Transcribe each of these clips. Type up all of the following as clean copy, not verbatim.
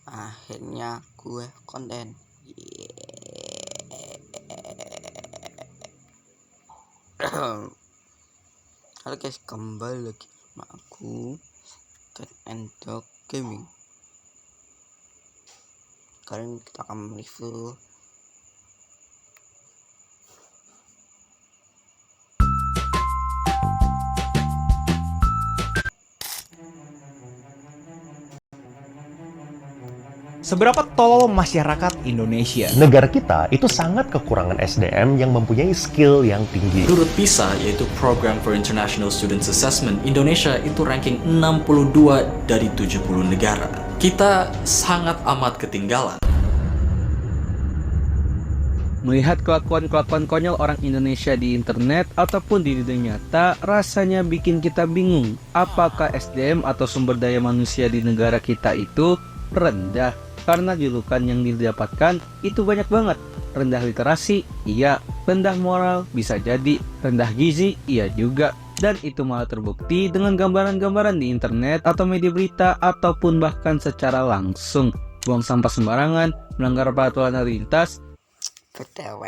Akhirnya gue konten. Halo guys, kembali lagi sama aku Cat and Dog Gaming. Kali ini kita akan review Seberapa tolol masyarakat Indonesia? Negara kita itu sangat kekurangan SDM yang mempunyai skill yang tinggi. Menurut PISA, yaitu Program for International Students Assessment, Indonesia itu ranking 62 dari 70 negara. Kita sangat amat ketinggalan. Melihat kelakuan-kelakuan konyol orang Indonesia di internet ataupun di dunia nyata, rasanya bikin kita bingung. Apakah SDM atau sumber daya manusia di negara kita itu rendah? Karena julukan yang didapatkan itu banyak banget. Rendah literasi, iya. Rendah moral, bisa jadi. Rendah gizi, iya juga. Dan itu malah terbukti dengan gambaran-gambaran di internet atau media berita ataupun bahkan secara langsung. Buang sampah sembarangan, melanggar peraturan lalu lintas. PTW.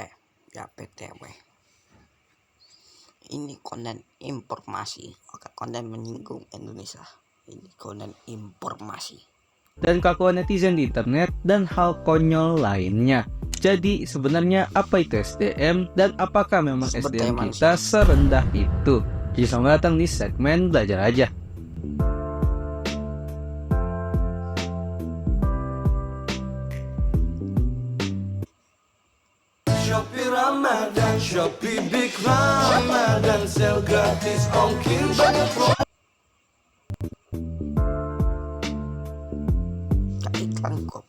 Ini konten informasi. Oke, konten menyinggung Indonesia. Ini konten informasi. Dan kelakuan netizen di internet dan hal konyol lainnya. Jadi sebenarnya apa itu SDM dan apakah memang SDM kita serendah itu? Jadi selamat datang di segmen belajar aja. Shopee Ramadan, Shopee Big Ramadan, sale gratis ongkir banyak pro. Iklan kok.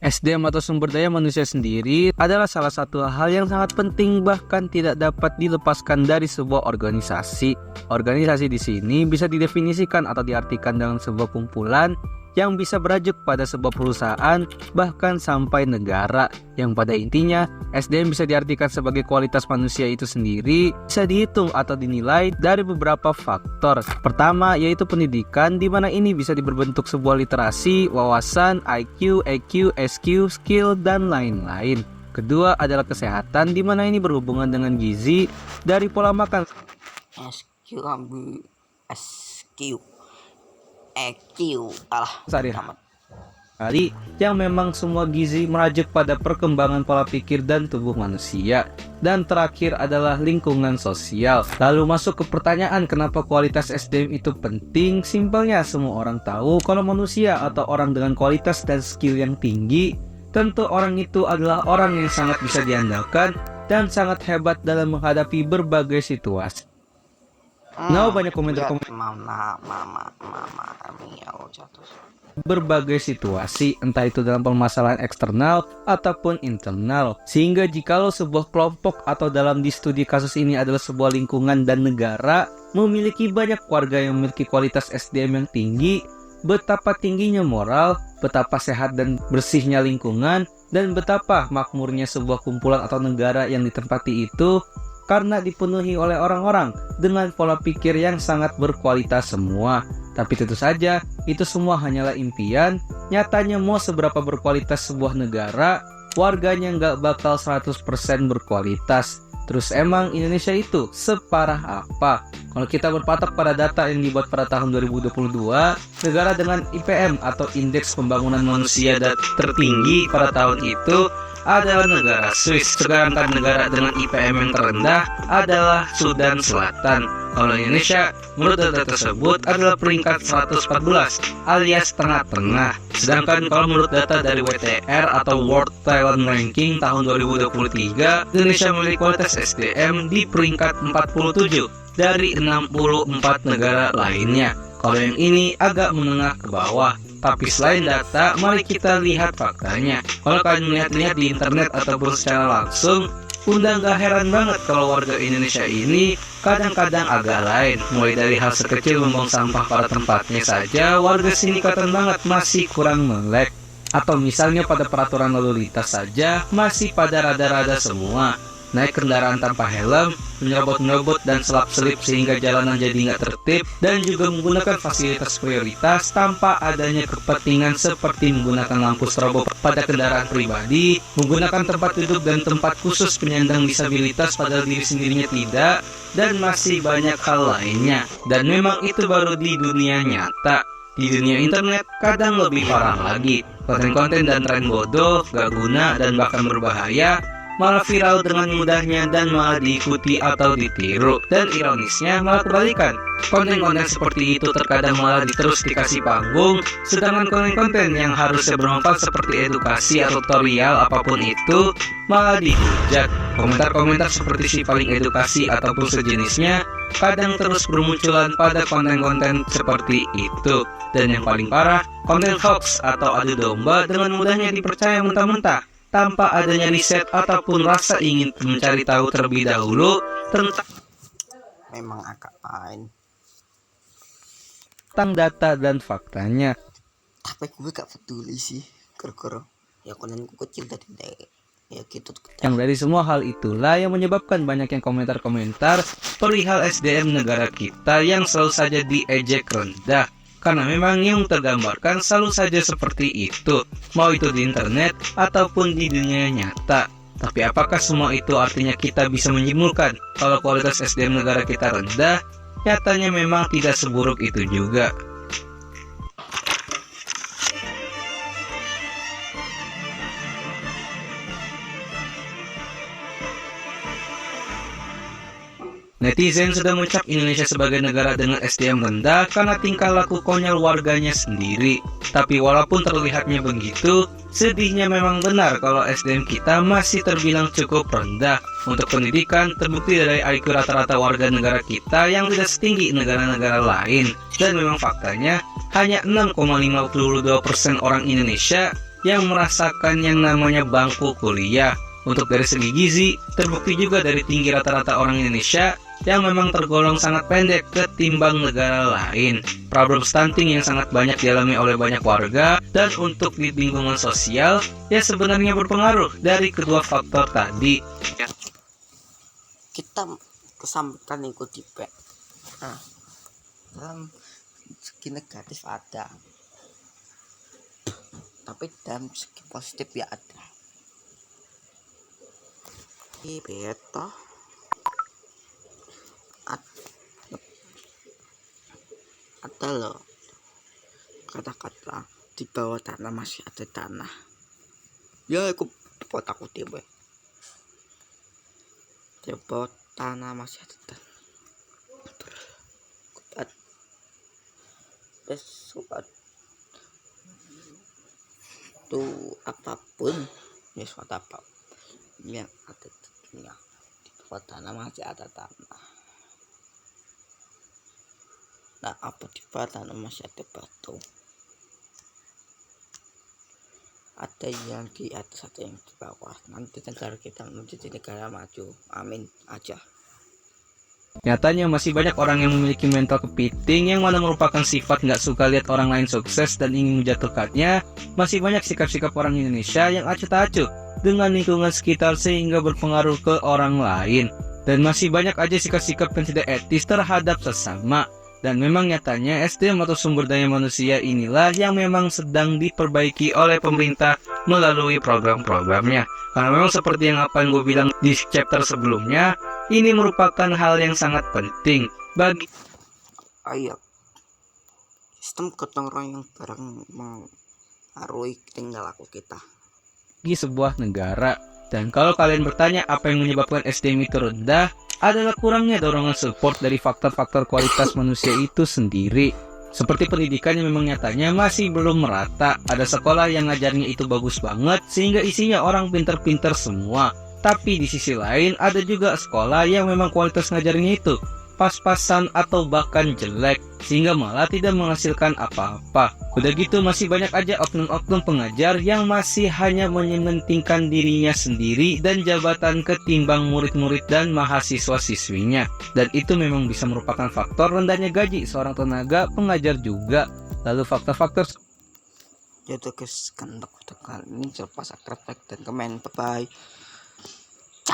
SDM atau sumber daya manusia sendiri adalah salah satu hal yang sangat penting, bahkan tidak dapat dilepaskan dari sebuah organisasi. Organisasi di sini bisa didefinisikan atau diartikan dalam sebuah kumpulan yang bisa berajuk pada sebuah perusahaan, bahkan sampai negara. Yang pada intinya, SDM bisa diartikan sebagai kualitas manusia itu sendiri, bisa dihitung atau dinilai dari beberapa faktor. Pertama, yaitu pendidikan, di mana ini bisa berbentuk sebuah literasi, wawasan, IQ, EQ, SQ, skill, dan lain-lain. Kedua adalah kesehatan, di mana ini berhubungan dengan gizi, dari pola makan, SQ ambil SQ EQ kali yang memang semua gizi merajuk pada perkembangan pola pikir dan tubuh manusia. Dan terakhir adalah lingkungan sosial. Lalu masuk ke pertanyaan kenapa kualitas SDM itu penting. Simpelnya semua orang tahu kalau manusia atau orang dengan kualitas dan skill yang tinggi, tentu orang itu adalah orang yang sangat bisa diandalkan dan sangat hebat dalam menghadapi berbagai situasi. Banyak komentar berbagai situasi, entah itu dalam permasalahan eksternal ataupun internal. Sehingga jikalau sebuah kelompok atau dalam di studi kasus ini adalah sebuah lingkungan dan negara memiliki banyak warga yang memiliki kualitas SDM yang tinggi, betapa tingginya moral, betapa sehat dan bersihnya lingkungan, dan betapa makmurnya sebuah kumpulan atau negara yang ditempati itu karena dipenuhi oleh orang-orang dengan pola pikir yang sangat berkualitas semua. Tapi tentu saja, itu semua hanyalah impian. Nyatanya mau seberapa berkualitas sebuah negara, warganya nggak bakal 100% berkualitas. Terus emang Indonesia itu separah apa? Kalau kita berpatok pada data yang dibuat pada tahun 2022, negara dengan IPM atau Indeks Pembangunan Manusia tertinggi pada tahun itu adalah negara Swiss, sedangkan negara dengan IPM yang terendah adalah Sudan Selatan. Kalau Indonesia, menurut data tersebut adalah peringkat 114 alias tengah-tengah. Sedangkan kalau menurut data dari WTR atau World Talent Ranking tahun 2023, Indonesia memiliki kualitas SDM di peringkat 47 dari 64 negara lainnya. Kalau yang ini agak menengah ke bawah. Tapi selain data, mari kita lihat faktanya. Kalau kalian melihat-lihat di internet ataupun secara langsung, udah gak heran banget kalau warga Indonesia ini kadang-kadang agak lain. Mulai dari hal sekecil membuang sampah pada tempatnya saja, warga sini kelihatan banget masih kurang melek. Atau misalnya pada peraturan lalu lintas saja, masih pada rada-rada semua. naik kendaraan tanpa helm, menyerobot-nyerobot dan selap-selip sehingga jalanan jadi nggak tertib, dan juga menggunakan fasilitas prioritas tanpa adanya kepentingan seperti menggunakan lampu strobo pada kendaraan pribadi, menggunakan tempat duduk dan tempat khusus penyandang disabilitas padahal diri sendirinya tidak, dan masih banyak hal lainnya. Dan memang itu baru di dunia nyata. Di dunia internet kadang lebih parah lagi. Konten-konten dan tren bodoh, gak guna, dan bahkan berbahaya malah viral dengan mudahnya dan malah diikuti atau ditiru. Dan ironisnya malah kebalikan. Konten-konten seperti itu terkadang malah terus dikasih panggung, sedangkan konten-konten yang harusnya bermanfaat seperti edukasi atau tutorial apapun itu malah dihujat. Komentar-komentar seperti si paling edukasi ataupun sejenisnya kadang terus bermunculan pada konten-konten seperti itu. Dan yang paling parah, konten hoax atau adu domba dengan mudahnya dipercaya mentah-mentah tanpa adanya riset ataupun rasa ingin mencari tahu terlebih dahulu Memang agak pain. tentang data dan faktanya. Tapi gue gak peduli sih. Gara-gara ya kontenku kecil tadi deh. Ya gitu. Yang dari semua hal itulah yang menyebabkan banyaknya komentar-komentar perihal SDM negara kita yang selalu saja diejek rendah. Karena memang yang tergambarkan selalu saja seperti itu, mau itu di internet ataupun di dunia nyata. Tapi apakah semua itu artinya kita bisa menyimpulkan kalau kualitas SDM negara kita rendah? Nyatanya memang tidak seburuk itu juga. Netizen sudah mencap Indonesia sebagai negara dengan SDM rendah karena tingkah laku konyol warganya sendiri. Tapi walaupun terlihatnya begitu, sedihnya memang benar kalau SDM kita masih terbilang cukup rendah. Untuk pendidikan, terbukti dari IQ rata-rata warga negara kita yang tidak setinggi negara-negara lain. Dan memang faktanya, hanya 6,52% orang Indonesia yang merasakan yang namanya bangku kuliah. Untuk dari segi gizi, terbukti juga dari tinggi rata-rata orang Indonesia yang memang tergolong sangat pendek ketimbang negara lain. Problem stunting yang sangat banyak dialami oleh banyak warga, dan untuk di lingkungan sosial ya sebenarnya berpengaruh dari kedua faktor tadi. Kita kesampaikan ikut tipe. Nah, dalam segi negatif ada, tapi dalam segi positif ya ada. Beta ada loh kata-kata di bawah tanah masih ada tanah. Ya aku buat aku tiba di bawah tanah masih ada tanah. Besok tuh apapun ya suatu apa yang ada di dunia di bawah tanah masih ada tanah. Nah, apa di bawah tanah masih ada batu, ada yang di atas, ada yang di bawah. Nanti negara kita menjadi negara maju, amin aja. Nyatanya masih banyak orang yang memiliki mental kepiting yang mana merupakan sifat nggak suka lihat orang lain sukses dan ingin menjatuhkannya. Masih banyak sikap-sikap orang Indonesia yang acuh tak acuh dengan lingkungan sekitar sehingga berpengaruh ke orang lain. Dan masih banyak aja sikap-sikap yang tidak etis terhadap sesama. Dan memang nyatanya SDM atau sumber daya manusia inilah yang memang sedang diperbaiki oleh pemerintah melalui program-programnya. Karena memang seperti yang gue bilang di chapter sebelumnya, ini merupakan hal yang sangat penting bagi sistem gotong royong bareng mengaruhi tinggal laku kita di sebuah negara. Dan kalau kalian bertanya apa yang menyebabkan SDM itu rendah, adalah kurangnya dorongan support dari faktor-faktor kualitas manusia itu sendiri. Seperti pendidikan yang memang nyatanya masih belum merata. Ada sekolah yang ngajarnya itu bagus banget sehingga isinya orang pinter-pinter semua. Tapi di sisi lain ada juga sekolah yang memang kualitas ngajarnya itu pas-pasan atau bahkan jelek sehingga malah tidak menghasilkan apa-apa. Udah gitu masih banyak aja oknum-oknum pengajar yang masih hanya menyementingkan dirinya sendiri dan jabatan ketimbang murid-murid dan mahasiswa siswinya. Dan itu memang bisa merupakan faktor rendahnya gaji seorang tenaga pengajar juga. Lalu faktor-faktor jadi guys, kan kali ini selepas akrab dan komen, bye bye.